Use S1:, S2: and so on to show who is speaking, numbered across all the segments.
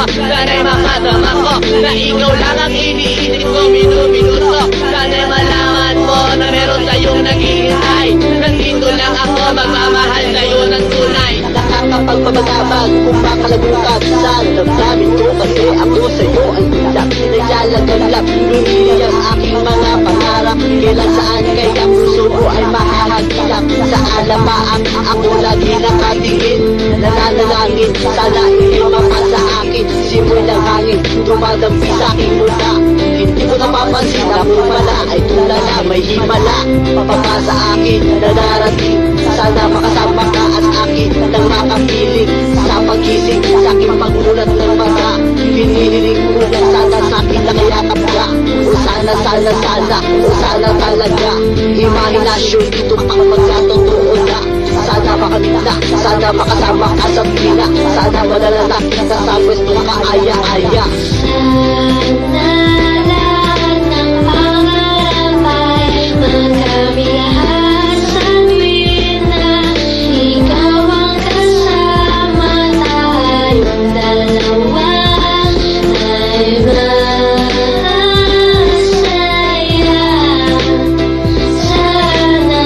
S1: Sana'y makadama ko na ikaw lang ang iniisip ko minuto. Sana'y malaman mo na meron sa'yong naghihintay. Nandito lang ako magmamahal sa'yo ng tunay.
S2: Nakakapagpabagabag kung makalagukat sa damdamin ko, kasi ako sa'yo ay tidak pinagyalagalap. Hindi ang aking mga pangarap, kailan saan kaya puso ko ay mahahagilap. Sa alamaan ako lagi nakatingin, nananalangin sana ikaw mapal sa akin. Simoy ng hangin dumadampi sa aking mula. Hindi ko napapansin na kung pala ay tulala, may himala papaka sa akin na darating. Sana makasama ka at akin nang makapiling sa pagising, sa aking pagmulat ng mata. Hinihiling ko na sana sa akin nakayakap ka. O sana, o sana talaga. Imahinasyon ito pang magkatotoo na. Sana makamit na, sana makasama ka sa pina. Sana madalala kita sa pwesto kaaya-aya.
S3: Sana lahat ng pangarap ay magkabilahan sa tuwin na ikaw ang kasama, tayong dalawa ay masaya. Sana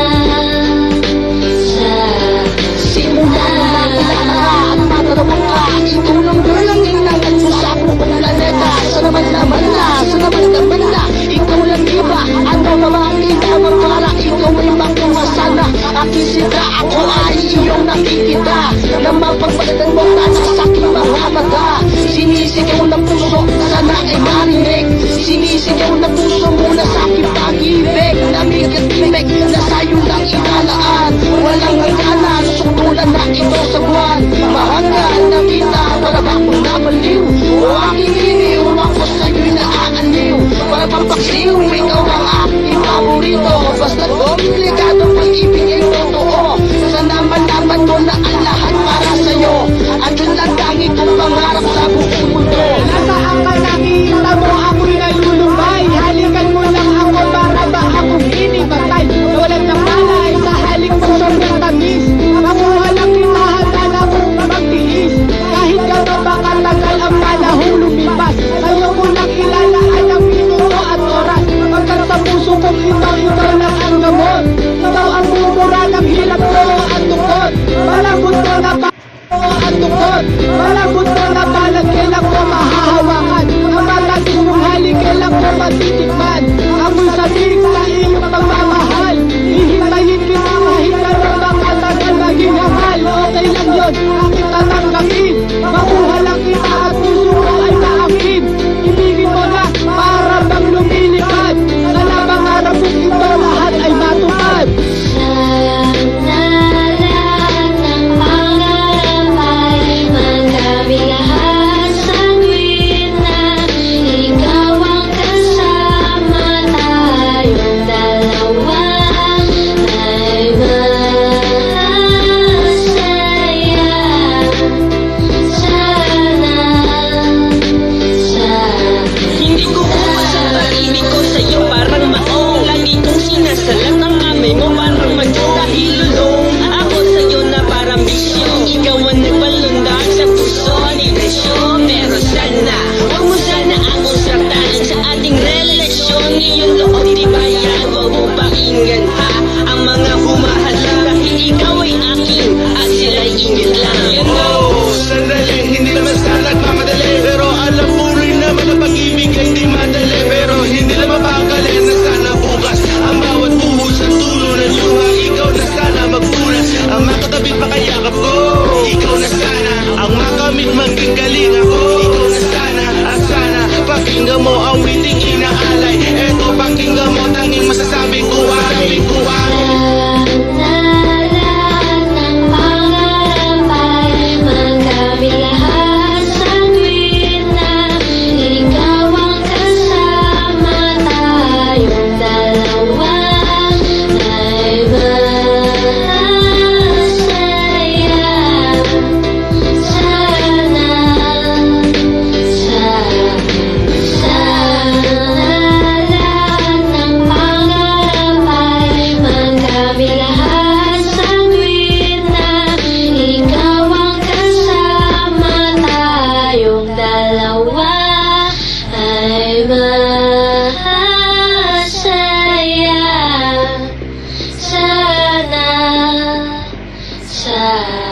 S2: Simula na nakilala at matarawa ka, ikaw lang girl ang inangat mo sa akong planeta. Sa naman na, ikaw lang iba. Ano naman itamang para ikaw ay makuha sana. Aking sila, ako ay iyong nakikita, na mapagpagdan mo na sa aking mga mata. Sinisigaw ng puso, sana ay marinig. Sinisigaw ng puso muna sa aking pag-ibig. Namigit-ibig na sa'yo lang inalaan. Walang hangganan, sukulan na ito sa buwan. Mahangal na kita, wala ba akong nabaliw? O aking iniw, ako sa'yo'y naaaniw. Para pampaksiw, ikaw ang aking paborito. Basta komplikado pag-ibig ay totoo. Sana malaman mo na ang lahat para sa'yo. At yun lang tangi kong pangarap sa buong mundo.
S4: Nasaan ka nakita mo ako'y nalulumbay? Halikan mo lang ako para ba akong inibatay? Walang napalay sa halik mo sobrang tamis. Makuha lang kita handa na mong magtiis. Kahit gano'n ba katagal ang panahong lumipas, sa'yo ko lang ilalaan ang minuto at oras. Pagkat sa puso kong ikaw lang ang gamot. Ikaw ang bumura ng hirap ko at tukod. Malambot ko na pa at tukod. Malambot ko na palag, kailan ko mahahawakan. Ang malaking mong halik, kailan ko matitikman. Amoy sabik sa iyong pagmamahal. Hihintayin kita kahit gano'n bang katagal maging hangal. Okay lang yun, aking tatanggapin. Makuha lang kita at puso ko ay maakin. Ibigin mo na para bang lumilipad. Sana pangarap kong ito lahat ay matupad.
S3: Sana lahat ng pangarap ay magkabilahan sa tuwin na ikaw ang kasama, tayong dalawa ay masaya.
S5: Hindi ko umas ang pag-ibig ko sa'yo, parang maong. Lagi kong sinasalat ang kamay mo, parang magkakahilulong. Ako sa'yo na parang bisyo, ikaw ang nagpalundag sa puso ni presyo. Pero sana, huwag mo sana akong saktan sa ating relasyon. Iyong loob di ba yan, huwag mo pakinggan ha ang mga humahala. Dahil ikaw ay akin at sila'y ingit lang. You know,
S6: Sandali, hindi naman sana nagmamadali. Pero alam mo rin naman ang pag-ibig ay di madali. Pero hindi naman mapakali na sana bukas ang bawat buhos at tulo ng luha. Ikaw na sana magpunas ang makatabit makayakap ko. Ikaw na sana ang makamit maging galing ako. Ikaw na sana, at sana pakinggan mo ang witing inaalay. Eto pakinggan mo, tanging masasabi ko ay
S3: Sana lahat ng pangarap ay magkabilahan sa tuwin na ikaw ang kasama, tayong dalawa ay masaya. Sana Sana